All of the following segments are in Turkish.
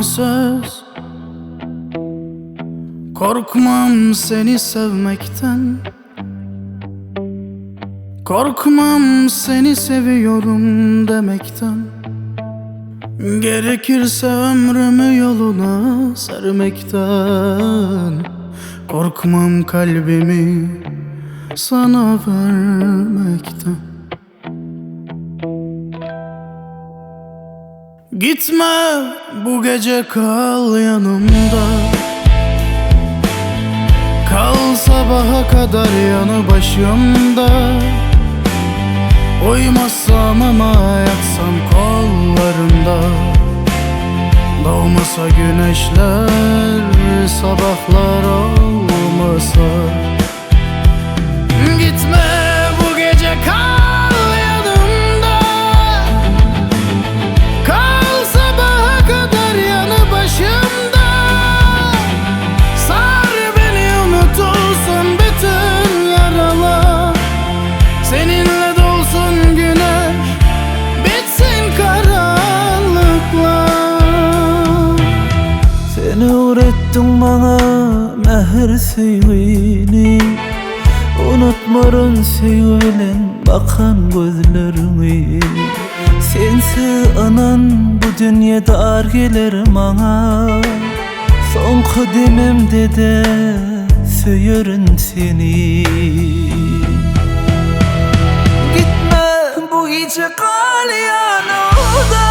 söz. Korkmam seni sevmekten, korkmam seni seviyorum demekten. Gerekirse ömrümü yoluna sermekten. Korkmam kalbimi sana vermekten. Gitme bu gece, kal yanımda. Kal sabaha kadar yanı başımda. Uyumazsam ama yatsam kollarında. Doğmasa güneşler, sabahlar olmasa. Gitme bu gece, kal yanımda. Kal sabaha kadar yanı başımda. Sar beni, unutulsun bütün yaralar. Seninle dolsun güneş, bitsin karanlıklar. Seni öğrettin bana mehr sevgini. Unutmarın sevgilen bakan gözlerini. Sensiz anan bu dünyada ar gelir bana. Son kademimde de söylerim seni. Gitme bu gece, kal yanımda.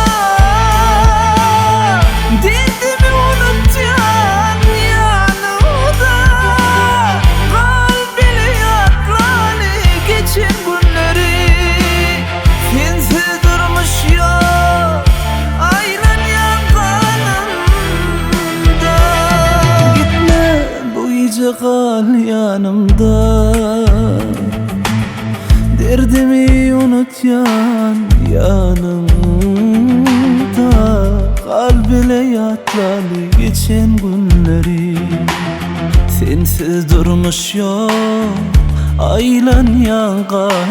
Derdimi unutacağım yanımda. Kalbini yaklanı geçen günleri. Sensiz durmuş yok aynen yanganımda. Gitme bu gece, kal yanımda. Derdimi unut yanımda. Kalbile yatlalı geçen günleri. Sensiz durmuş yok aylan yanganımda.